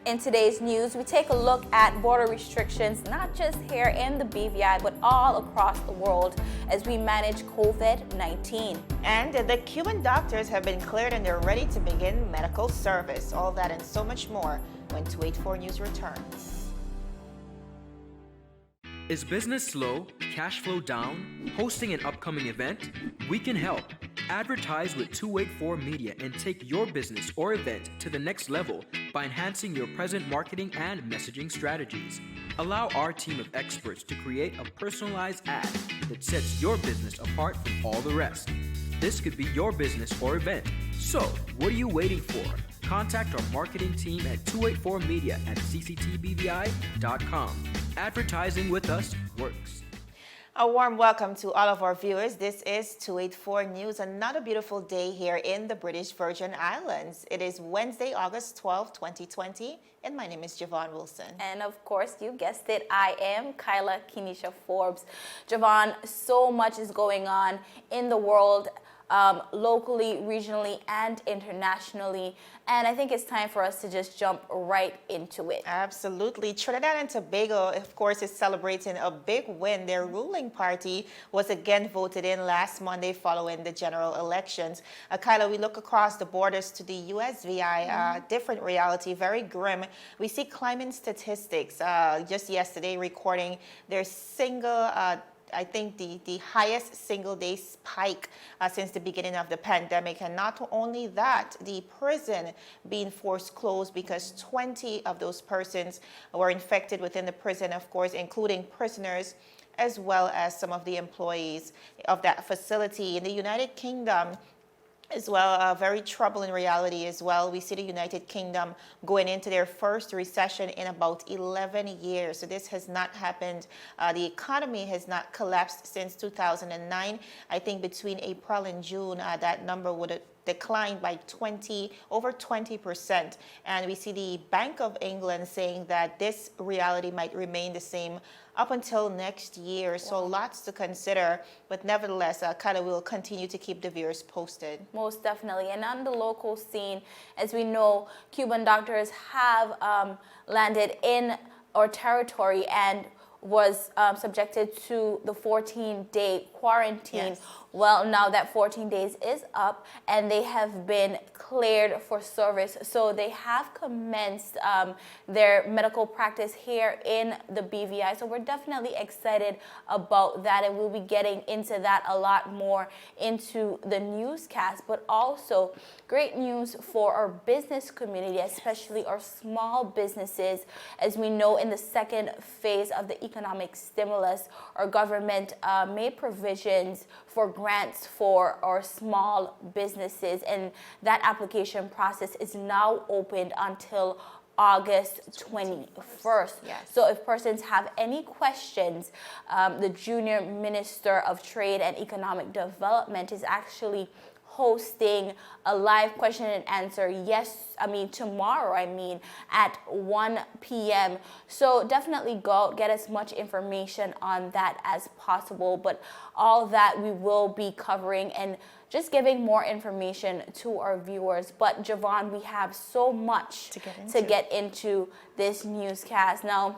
In today's news, we take a look at border restrictions, not just here in the BVI, but all across the world as we manage COVID-19. And the Cuban doctors have been cleared and they're ready to begin medical service. All that and so much more when 284 News returns. Is business slow, cash flow down, hosting an upcoming event? We can help. Advertise with 284 Media and take your business or event to the next level by enhancing your present marketing and messaging strategies. Allow our team of experts to create a personalized ad that sets your business apart from all the rest. This could be your business or event. So, what are you waiting for? Contact our marketing team at 284media at cctbvi.com. Advertising with us works. A warm welcome to all of our viewers. This is 284 News, another beautiful day here in the British Virgin Islands. It is Wednesday, August 12, 2020, and my name is Javon Wilson. And of course, you guessed it, I am Kyla Kenesha Forbes. Javon, so much is going on in the world, locally, regionally, and internationally. And I think it's time for us to just jump right into it. Absolutely. Trinidad and Tobago, of course, is celebrating a big win. Their ruling party was again voted in last Monday following the general elections. Kyla, we look across the borders to the USVI, different reality, very grim. We see climbing statistics just yesterday recording their single I think the highest single day spike since the beginning of the pandemic. And not only that, the prison being forced closed because 20 of those persons were infected within the prison, of course, including prisoners as well as some of the employees of that facility. In the United Kingdom, as well, a very troubling reality as well. We see the United Kingdom going into their first recession in about 11 years. So this has not happened. The economy has not collapsed since 2009. I think between April and June, that number would have declined by over 20%. And we see the Bank of England saying that this reality might remain the same up until next year. So lots to consider, but nevertheless, Kyla will continue to keep the viewers posted. Most definitely. And on the local scene, as we know, Cuban doctors have landed in our territory and was subjected to the 14-day quarantine. Yes. Well, now that 14 days is up and they have been cleared for service. So they have commenced their medical practice here in the BVI. So we're definitely excited about that, and we'll be getting into that a lot more into the newscast. But also great news for our business community, especially our small businesses. As we know, in the second phase of the economic stimulus, our government made provisions for grants for our small businesses, and that application process is now opened until August 21st. Yes. So if persons have any questions, the Junior Minister of Trade and Economic Development is actually hosting a live question and answer tomorrow at 1 p.m. So definitely go get as much information on that as possible, but all that we will be covering and just giving more information to our viewers. But Javon, we have so much to get into this newscast. Now,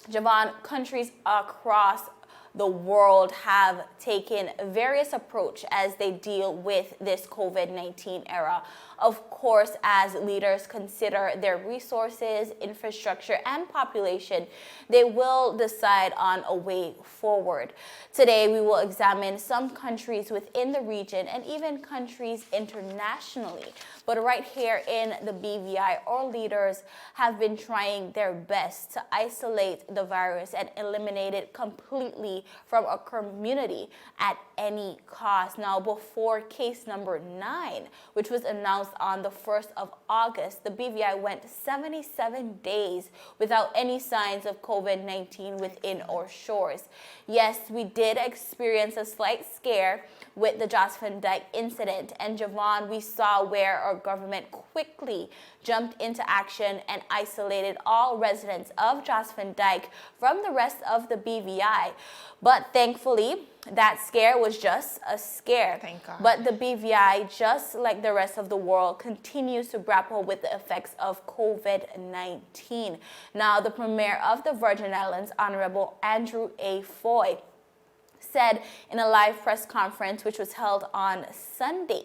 Javon, countries across the world have taken various approach as they deal with this COVID-19 era. Of course, as leaders consider their resources, infrastructure, and population, they will decide on a way forward. Today, we will examine some countries within the region and even countries internationally. But right here in the BVI, our leaders have been trying their best to isolate the virus and eliminate it completely from our community at any cost. Now, before case number 9, which was announced on the 1st of August, the BVI went 77 days without any signs of COVID-19 within our shores. Yes, we did experience a slight scare with the Josephine Dyke incident, and Javon, we saw where our government quickly jumped into action and isolated all residents of Josephine Dike from the rest of the BVI. But thankfully, that scare was just a scare. Thank God. But the BVI, just like the rest of the world, continues to grapple with the effects of COVID-19. Now, the Premier of the Virgin Islands, Honorable Andrew A. Foy, said in a live press conference which was held on Sunday,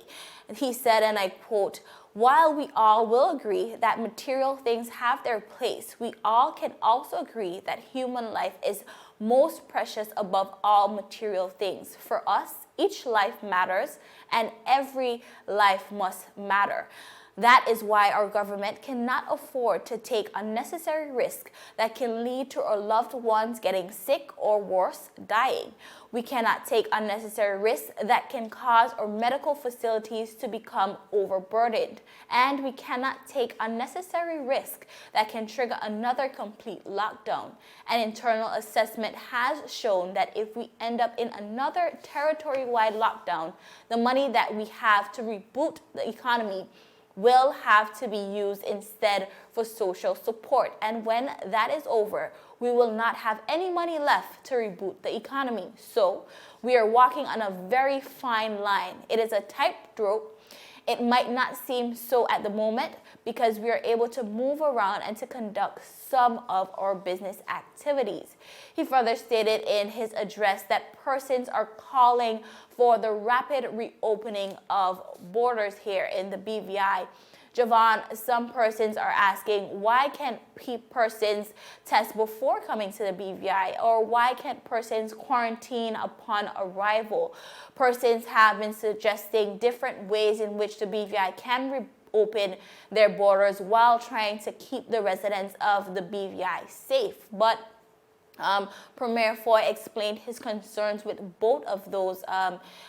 he said, and I quote, "While we all will agree that material things have their place, we all can also agree that human life is most precious above all material things. For us, each life matters and every life must matter. That is why our government cannot afford to take unnecessary risk that can lead to our loved ones getting sick or worse, dying. We cannot take unnecessary risks that can cause our medical facilities to become overburdened. And we cannot take unnecessary risk that can trigger another complete lockdown. An internal assessment has shown that if we end up in another territory-wide lockdown, the money that we have to reboot the economy will have to be used instead for social support. And when that is over, we will not have any money left to reboot the economy. So we are walking on a very fine line. It is a tightrope. It might not seem so at the moment because we are able to move around and to conduct some of our business activities." He further stated in his address that persons are calling for the rapid reopening of borders here in the BVI. Javon, some persons are asking, why can't persons test before coming to the BVI? Or why can't persons quarantine upon arrival? Persons have been suggesting different ways in which the BVI can reopen their borders while trying to keep the residents of the BVI safe. But Premier Foy explained his concerns with both of those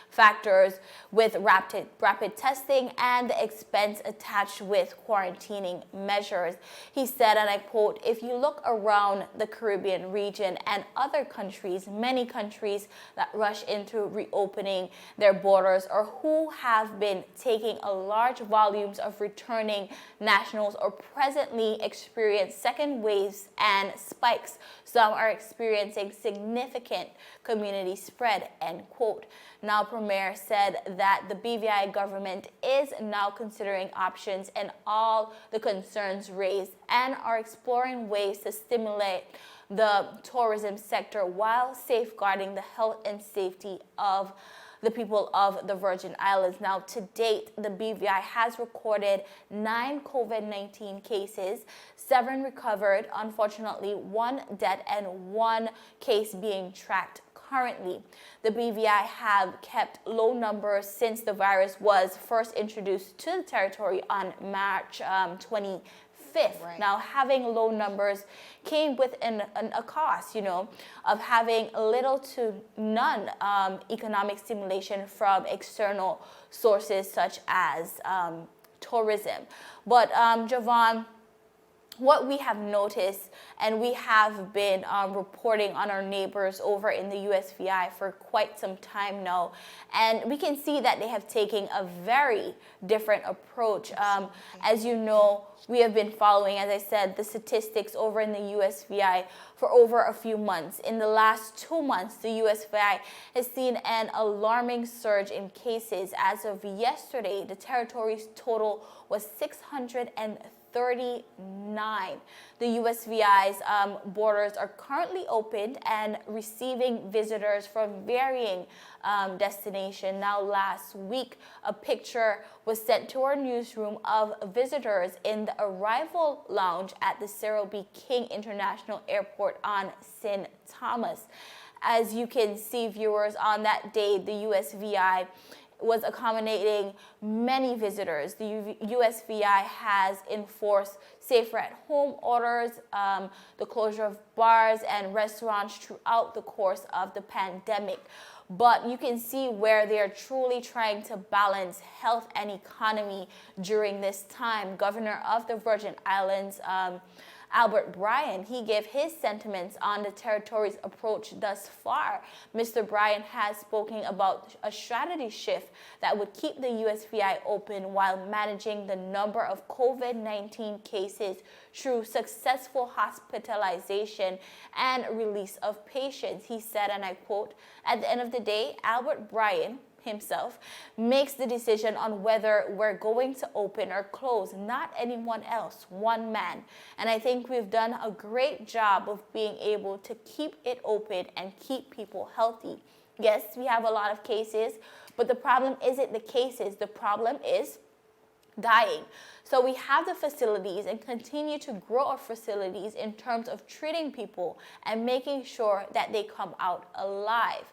factors, with rapid testing and the expense attached with quarantining measures. He said, and I quote, "If you look around the Caribbean region and other countries, many countries that rush into reopening their borders or who have been taking a large volumes of returning nationals or presently experience second waves and spikes. Some are experiencing significant community spread," end quote. Now, Premier said that the BVI government is now considering options and all the concerns raised and are exploring ways to stimulate the tourism sector while safeguarding the health and safety of the people of the Virgin Islands. Now, to date, the BVI has recorded 9 COVID-19 cases, 7 recovered, unfortunately 1 death and 1 case being tracked currently. The BVI have kept low numbers since the virus was first introduced to the territory on March 25th. Right. Now, having low numbers came with a cost, of having little to none economic stimulation from external sources such as tourism. But Javon, what we have noticed, and we have been reporting on our neighbors over in the USVI for quite some time now, and we can see that they have taken a very different approach. As you know, we have been following, as I said, the statistics over in the USVI for over a few months. In the last 2 months, the USVI has seen an alarming surge in cases. As of yesterday, the territory's total was 639. The USVI's borders are currently opened and receiving visitors from varying destinations. Now, last week, a picture was sent to our newsroom of visitors in the arrival lounge at the Cyril B. King International Airport on St. Thomas. As you can see, viewers, on that day, the USVI was accommodating many visitors. The USVI has enforced safer at home orders, the closure of bars and restaurants throughout the course of the pandemic. But you can see where they are truly trying to balance health and economy during this time. Governor of the Virgin Islands, Albert Bryan, he gave his sentiments on the territory's approach thus far. Mr. Bryan has spoken about a strategy shift that would keep the USVI open while managing the number of COVID-19 cases through successful hospitalization and release of patients. He said, and I quote, "At the end of the day, Albert Bryan himself makes the decision on whether we're going to open or close, not anyone else, one man." And I think we've done a great job of being able to keep it open and keep people healthy. Yes, we have a lot of cases, but the problem isn't the cases. The problem is dying. So we have the facilities and continue to grow our facilities in terms of treating people and making sure that they come out alive.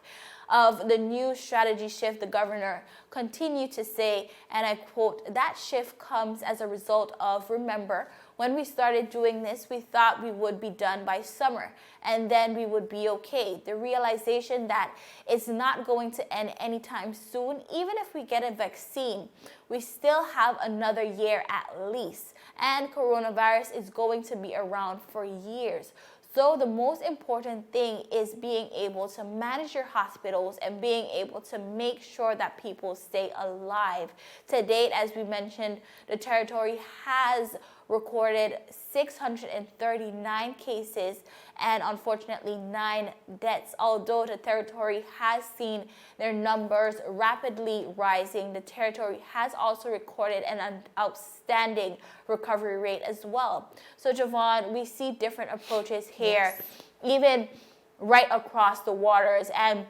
Of the new strategy shift, the governor continued to say, and I quote, "That shift comes as a result of, remember, when we started doing this, we thought we would be done by summer and then we would be okay. The realization that it's not going to end anytime soon, even if we get a vaccine, we still have another year at least, and coronavirus is going to be around for years. So the most important thing is being able to manage your hospitals and being able to make sure that people stay alive." To date, as we mentioned, the territory has recorded 639 cases and unfortunately 9 deaths. Although the territory has seen their numbers rapidly rising, the territory has also recorded an outstanding recovery rate as well. So Javon, we see different approaches here, Yes. even right across the waters. And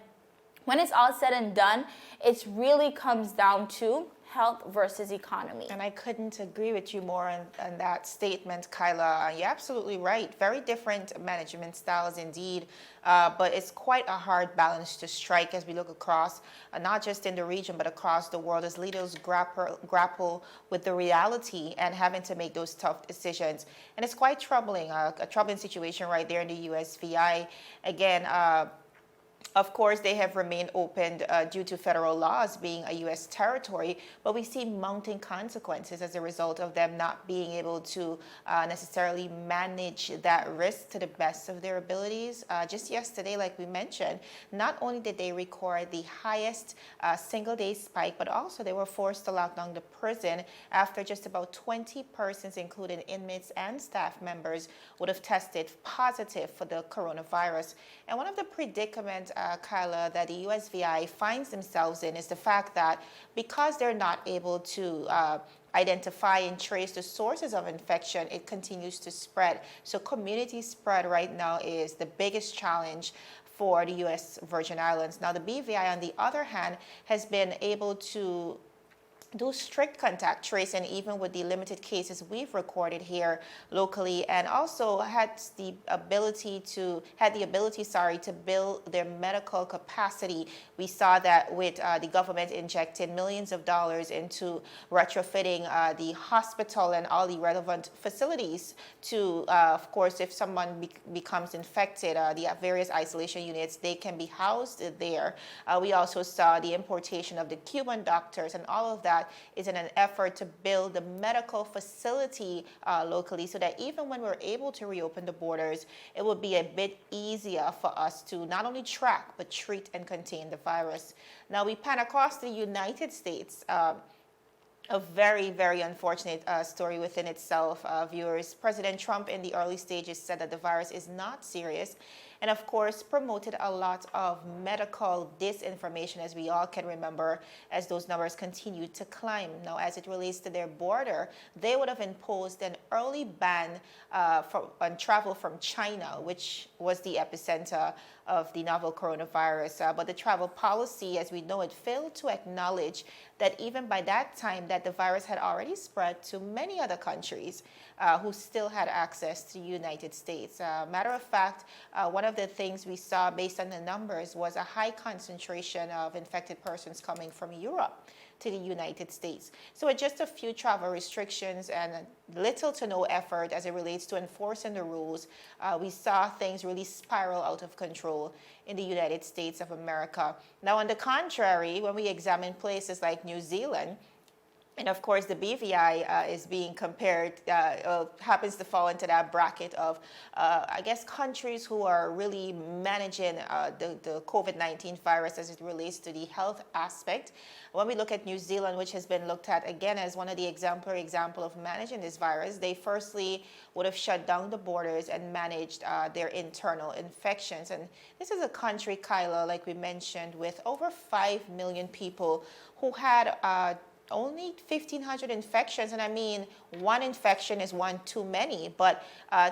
when it's all said and done, it really comes down to health versus economy. And I couldn't agree with you more on that statement, Kyla. You're absolutely right. Very different management styles indeed, but it's quite a hard balance to strike as we look across, not just in the region, but across the world as leaders grapple with the reality and having to make those tough decisions. And it's quite troubling, a troubling situation right there in the USVI. Again, of course, they have remained open due to federal laws being a U.S. territory, but we see mounting consequences as a result of them not being able to necessarily manage that risk to the best of their abilities. Just yesterday, like we mentioned, not only did they record the highest single-day spike, but also they were forced to lock down the prison after just about 20 persons, including inmates and staff members, would have tested positive for the coronavirus. And one of the predicaments, Kyla, that the USVI finds themselves in is the fact that because they're not able to identify and trace the sources of infection, it continues to spread. So community spread right now is the biggest challenge for the U.S. Virgin Islands. Now, the BVI, on the other hand, has been able to do strict contact tracing, even with the limited cases we've recorded here locally, and also had the ability to build their medical capacity. We saw that with the government injecting millions of dollars into retrofitting the hospital and all the relevant facilities to, of course, if someone becomes infected, the various isolation units, they can be housed there. We also saw the importation of the Cuban doctors, and all of that is in an effort to build the medical facility locally so that even when we're able to reopen the borders, it will be a bit easier for us to not only track but treat and contain the virus. Now we pan across the United States. A very, very unfortunate story within itself, viewers. President Trump in the early stages said that the virus is not serious, and of course promoted a lot of medical disinformation, as we all can remember, as those numbers continued to climb. Now, as it relates to their border, they would have imposed an early ban on travel from China, which was the epicenter of the novel coronavirus. But the travel policy, as we know it, failed to acknowledge that even by that time that the virus had already spread to many other countries who still had access to the United States. Matter of fact, one of the things we saw based on the numbers was a high concentration of infected persons coming from Europe to the United States. So with just a few travel restrictions and little to no effort as it relates to enforcing the rules, we saw things really spiral out of control in the United States of America. Now, on the contrary, when we examine places like New Zealand, And of course, the BVI is being compared, happens to fall into that bracket of, I guess, countries who are really managing the COVID-19 virus as it relates to the health aspect. When we look at New Zealand, which has been looked at again as one of the exemplary example of managing this virus, they firstly would have shut down the borders and managed their internal infections. And this is a country, Kyla, like we mentioned, with over 5 million people who had only 1,500 infections. And I mean, one infection is one too many, but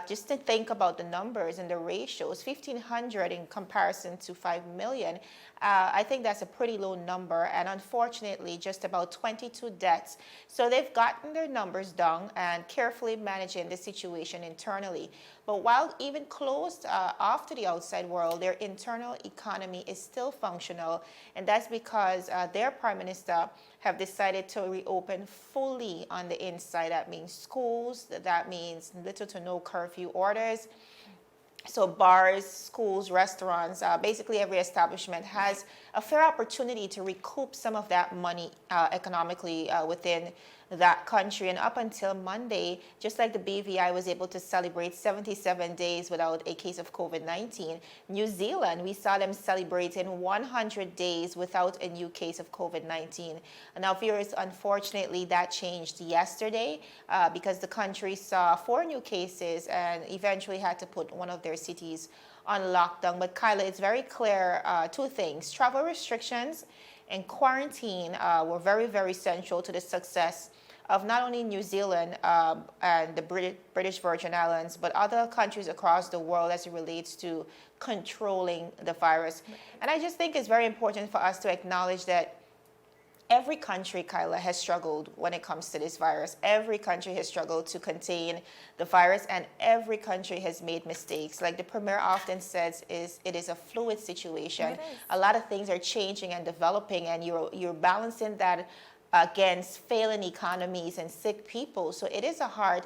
just to think about the numbers and the ratios, 1,500 in comparison to 5 million, I think that's a pretty low number, and unfortunately just about 22 deaths. So they've gotten their numbers down and carefully managing the situation internally. But while even closed off to the outside world, their internal economy is still functional, and that's because their prime minister have decided to reopen fully on the inside. That means schools, that means little to no curfew orders. So bars, schools, restaurants, basically every establishment has a fair opportunity to recoup some of that money economically within that country. And up until Monday, just like the BVI was able to celebrate 77 days without a case of COVID-19, New Zealand, we saw them celebrating 100 days without a new case of COVID-19. And now, viewers, unfortunately, that changed yesterday because the country saw 4 new cases and eventually had to put one of their cities on lockdown. But Kyla, it's very clear, 2 things. Travel restrictions and quarantine were very, very central to the success of not only New Zealand and the British Virgin Islands, but other countries across the world as it relates to controlling the virus. And I just think it's very important for us to acknowledge that every country, Kyla, has struggled when it comes to this virus. Every country has struggled to contain the virus, and every country has made mistakes. Like the Premier often says, it is a fluid situation. A lot of things are changing and developing, and you're balancing that against failing economies and sick people. So it is a hard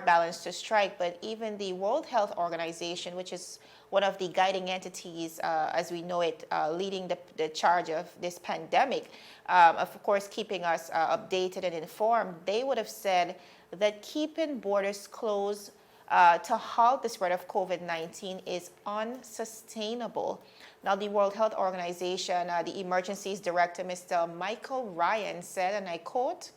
balance to strike. But even the World Health Organization, which is one of the guiding entities, as we know it, leading the charge of this pandemic, of course, keeping us updated and informed, they would have said that keeping borders closed to halt the spread of COVID-19 is unsustainable. Now, the World Health Organization, the Emergencies Director, Mr. Michael Ryan, said, and I quote,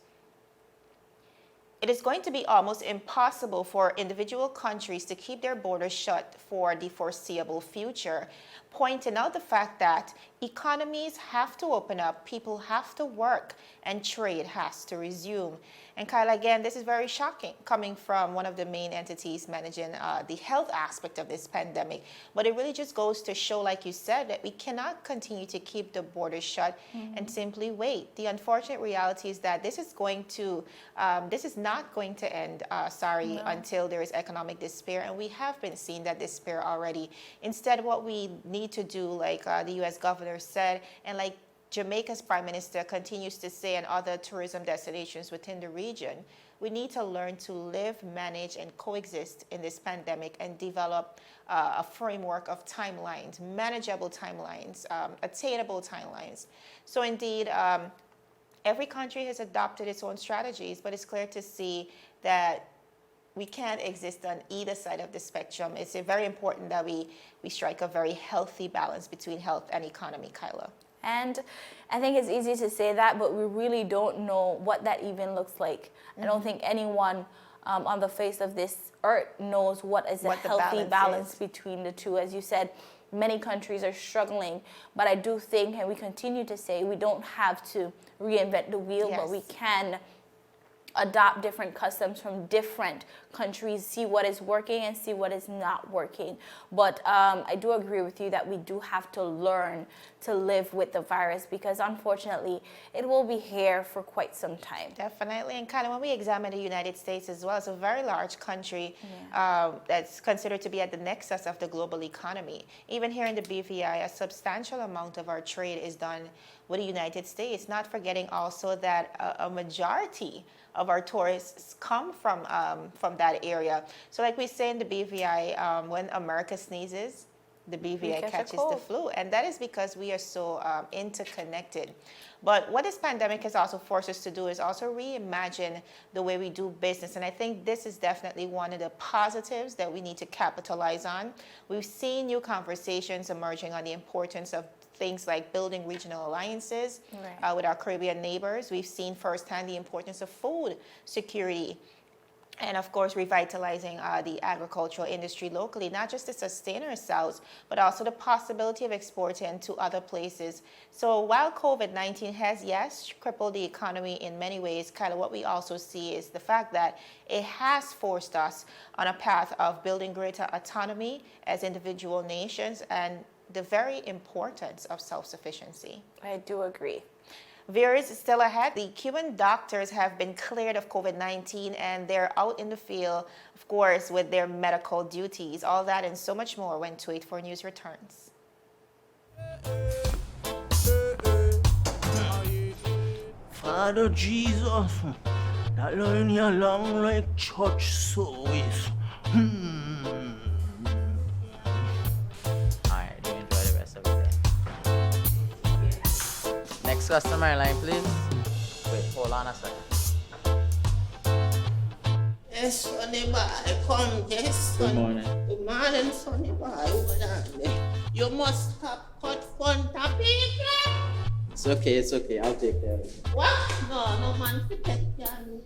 "It is going to be almost impossible for individual countries to keep their borders shut for the foreseeable future," pointing out the fact that economies have to open up, people have to work, and trade has to resume. And Kyle, again, this is very shocking coming from one of the main entities managing the health aspect of this pandemic. But it really just goes to show, like you said, that we cannot continue to keep the borders shut and simply wait. The unfortunate reality is that this is not going to end, until there is economic despair. And we have been seeing that despair already. Instead, what we need to do, like the U.S. governor said, and like Jamaica's prime minister continues to say, and other tourism destinations within the region, we need to learn to live, manage, and coexist in this pandemic and develop a framework of timelines, manageable timelines, attainable timelines. So indeed, every country has adopted its own strategies, but it's clear to see that we can't exist on either side of the spectrum. It's very important that we strike a very healthy balance between health and economy, Kyla. And I think it's easy to say that, but we really don't know what that even looks like. I don't think anyone on the face of this earth knows what is a healthy balance between the two. As you said, many countries are struggling, but I do think, and we continue to say, we don't have to reinvent the wheel, but we can adopt different customs from different countries, see what is working and see what is not working. But I do agree with you that we do have to learn to live with the virus, because unfortunately it will be here for quite some time. Definitely. And kind of when we examine the United States as well, it's a very large country that's considered to be at the nexus of the global economy. Even here in the BVI, a substantial amount of our trade is done with the United States, not forgetting also that a majority of our tourists come from that area. So like we say in the BVI, when America sneezes, the BVI catch a catches the cold. flu. And that is because we are so interconnected. But what this pandemic has also forced us to do is also reimagine the way we do business. And I think this is definitely one of the positives that we need to capitalize on. We've seen new conversations emerging on the importance of things like building regional alliances with our Caribbean neighbors. We've seen firsthand the importance of food security. And of course, revitalizing the agricultural industry locally, not just to sustain ourselves, but also the possibility of exporting to other places. So while COVID-19 has, yes, crippled the economy in many ways, kind of what we also see is the fact that it has forced us on a path of building greater autonomy as individual nations and the very importance of self-sufficiency. I do agree. Viewers, still ahead, the Cuban doctors have been cleared of COVID-19 and they're out in the field, of course, with their medical duties. All that and so much more when 284 News returns. Father Jesus, that line here long like church service. Alright, you enjoy the rest of the day. Next customer line, please. Wait, hold on a second. Yes, Sonny boy, come, yes, Good son. morning. Good morning, Sonny boy. Hold on there. You must have cut fun topic. It's okay, I'll take care of it. What? No man to take care of me.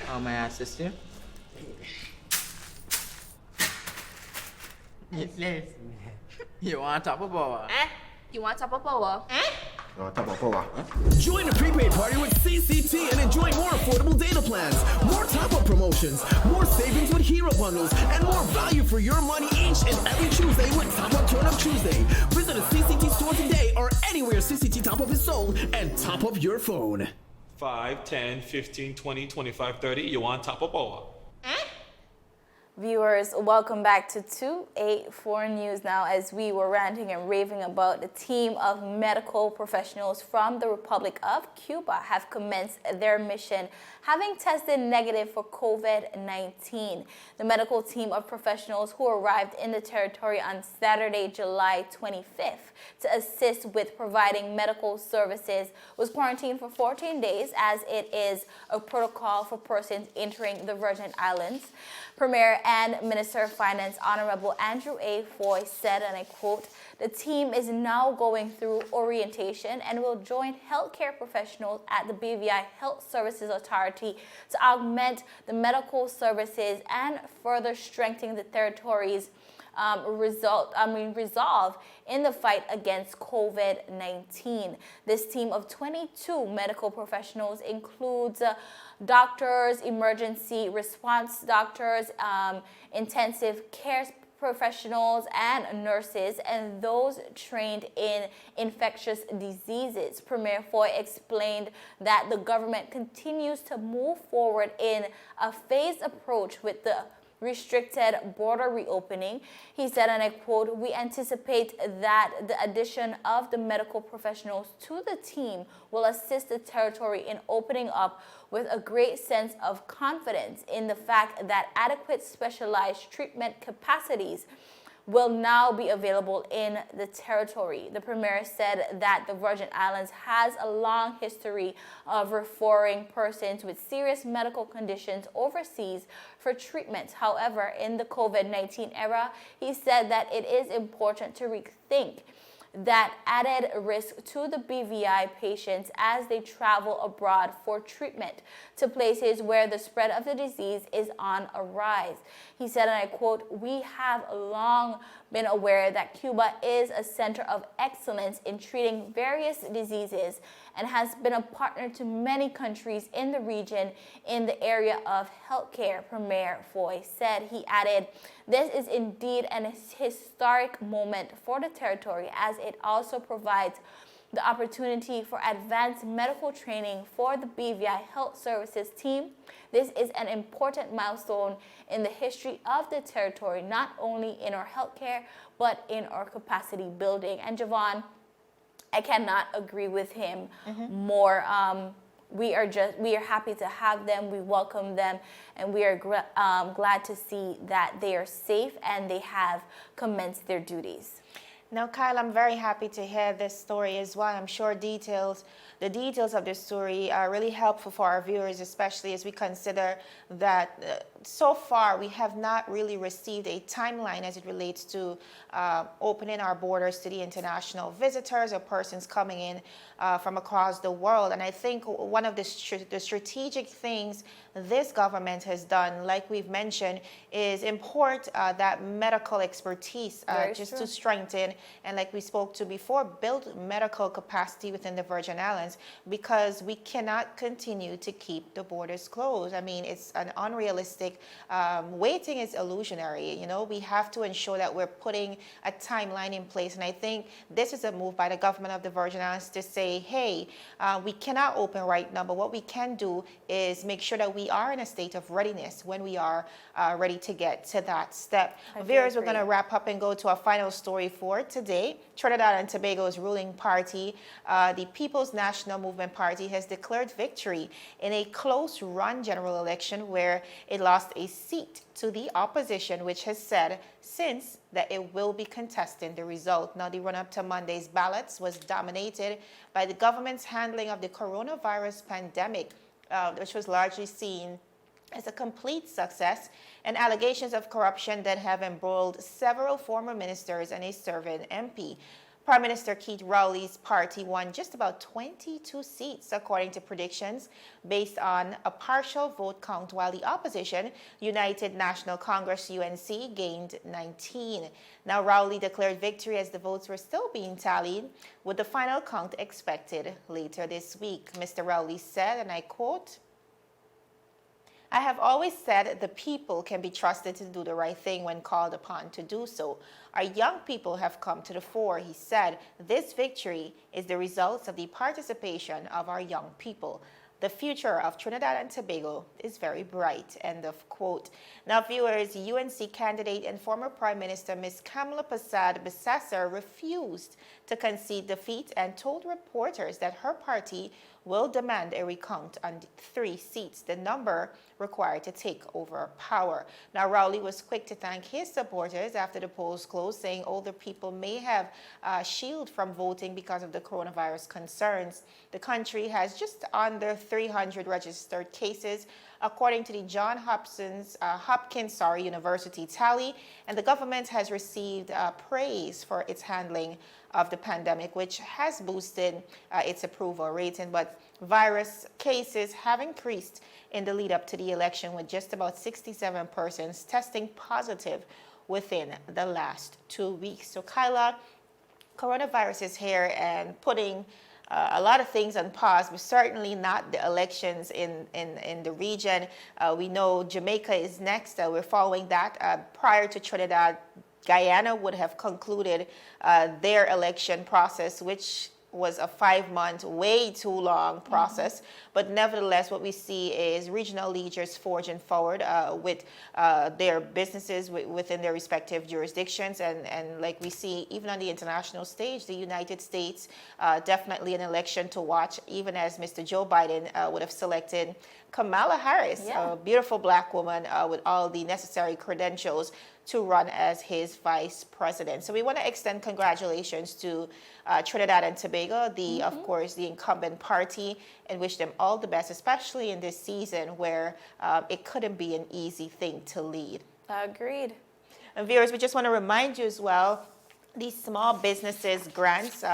How may I assist you? You want top of power? You want top of power? Join the prepaid party with CCT and enjoy more affordable data plans, more top-up promotions, more savings with hero bundles, and more value for your money each and every Tuesday with Top Up Turn Up Tuesday. Visit a CCT store today or anywhere CCT Top Up is sold and top up your phone. 5, 10, 15, 20, 25, 30. You want top of power? Viewers, welcome back to 284 News now as we were ranting and raving about the team of medical professionals from the Republic of Cuba have commenced their mission having tested negative for COVID-19. The medical team of professionals who arrived in the territory on Saturday, July 25th to assist with providing medical services was quarantined for 14 days as it is a protocol for persons entering the Virgin Islands. Premier and Minister of Finance Honorable Andrew A. Foy said, and I quote, "The team is now going through orientation and will join healthcare professionals at the BVI Health Services Authority to augment the medical services and further strengthen the territory's resolve in the fight against COVID-19. This team of 22 medical professionals includes doctors, emergency response doctors, intensive care professionals and nurses, and those trained in infectious diseases. Premier Foy explained that the government continues to move forward in a phased approach with the restricted border reopening. He said, and I quote, "We anticipate that the addition of the medical professionals to the team will assist the territory in opening up with a great sense of confidence in the fact that adequate specialized treatment capacities will now be available in the territory." The Premier said that the Virgin Islands has a long history of referring persons with serious medical conditions overseas for treatment. However, in the COVID-19 era, he said that it is important to rethink that added risk to the BVI patients as they travel abroad for treatment to places where the spread of the disease is on a rise. He said, and I quote, "We have long been aware that Cuba is a center of excellence in treating various diseases and has been a partner to many countries in the region in the area of healthcare," Premier Foy said. He added, "This is indeed an historic moment for the territory as it also provides the opportunity for advanced medical training for the BVI Health Services team. This is an important milestone in the history of the territory, not only in our healthcare, but in our capacity building." And Javon, I cannot agree with him more. we are happy to have them. We welcome them, and we are glad to see that they are safe and they have commenced their duties. Now, Kyle, I'm very happy to hear this story as well. I'm sure the details of this story are really helpful for our viewers, especially as we consider that so far we have not really received a timeline as it relates to opening our borders to the international visitors or persons coming in from across the world. And I think one of the strategic things this government has done, like we've mentioned, is import that medical expertise just to strengthen and, like we spoke to before, build medical capacity within the Virgin Islands, because we cannot continue to keep the borders closed. I mean, it's an unrealistic, waiting is illusionary. You know, we have to ensure that we're putting a timeline in place. And I think this is a move by the government of the Virgin Islands to say, hey, we cannot open right now, but what we can do is make sure that we are in a state of readiness when we are ready to get to that step. Viewers, we're going to wrap up and go to our final story for today. Trinidad and Tobago's ruling party, the People's National Movement Party, has declared victory in a close-run general election where it lost a seat to the opposition, which has said since that it will be contesting the result. Now, the run-up to Monday's ballots was dominated by the government's handling of the coronavirus pandemic, which was largely seen as a complete success, and allegations of corruption that have embroiled several former ministers and a serving MP. Prime Minister Keith Rowley's party won just about 22 seats, according to predictions, based on a partial vote count, while the opposition, United National Congress, UNC, gained 19. Now, Rowley declared victory as the votes were still being tallied, with the final count expected later this week. Mr. Rowley said, and I quote, "I have always said the people can be trusted to do the right thing when called upon to do so. Our young people have come to the fore," he said. "This victory is the result of the participation of our young people. The future of Trinidad and Tobago is very bright," end of quote. Now, viewers, UNC candidate and former Prime Minister Ms. Kamala Persad-Bissessar refused to concede defeat and told reporters that her party will demand a recount on 3 seats, the number required to take over power. Now, Rowley was quick to thank his supporters after the polls closed, saying older people may have shielded from voting because of the coronavirus concerns. The country has just under 300 registered cases, according to the Johns Hopkins University tally, and the government has received praise for its handling of the pandemic, which has boosted its approval rating. But virus cases have increased in the lead up to the election, with just about 67 persons testing positive within the last 2 weeks. So, Kyla, coronavirus is here and putting a lot of things on pause, but certainly not the elections in the region. We know Jamaica is next. We're following that. Prior to Trinidad, Guyana would have concluded their election process, which was a 5-month, way too long process. But nevertheless, what we see is regional leaders forging forward with their businesses within their respective jurisdictions. And like we see, even on the international stage, the United States, definitely an election to watch, even as Mr. Joe Biden would have selected Kamala Harris, a beautiful black woman with all the necessary credentials to run as his vice president. So we want to extend congratulations to Trinidad and Tobago, of course, the incumbent party, and wish them all the best, especially in this season where it couldn't be an easy thing to lead. Agreed. And viewers, we just want to remind you as well, these small businesses grants,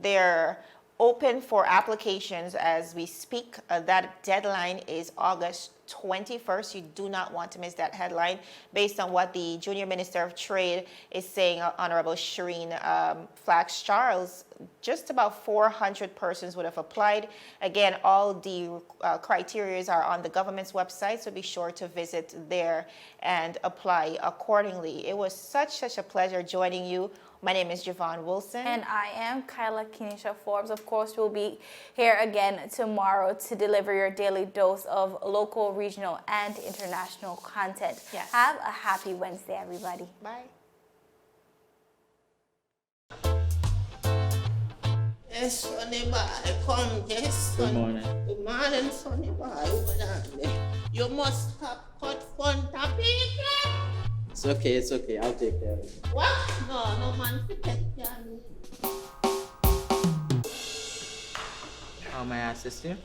they're open for applications as we speak. That deadline is August 21st. You do not want to miss that headline, based on what the Junior Minister of Trade is saying, Honorable Shireen Flax-Charles. Just about 400 persons would have applied. Again, all the criteria are on the government's website, so be sure to visit there and apply accordingly. It was such a pleasure joining you. My name is Javon Wilson. And I am Kyla Kenesha Forbes. Of course, we'll be here again tomorrow to deliver your daily dose of local, regional, and international content. Yes. Have a happy Wednesday, everybody. Bye. Yes, Sonny boy, come, yes, Good son. morning. Good morning, Sonny boy. Over there. You must have cut fun topic. It's okay. I'll take care of it. What? No man to take care of me. How may I assist you?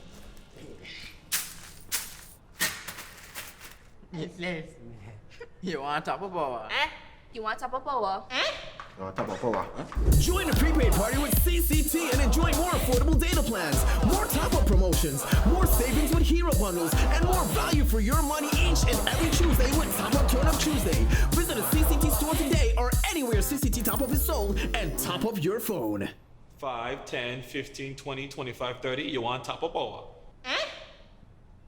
You want top of power? You want top of power? Join the prepaid party with CCT and enjoy more affordable data plans, more top-up promotions, more savings with hero bundles, and more value for your money each and every Tuesday with Top Up Turn Up Tuesday. Visit a CCT store today or anywhere CCT Top Up is sold and top up your phone. 5, 10, 15, 20, 25, 30. You want top of power.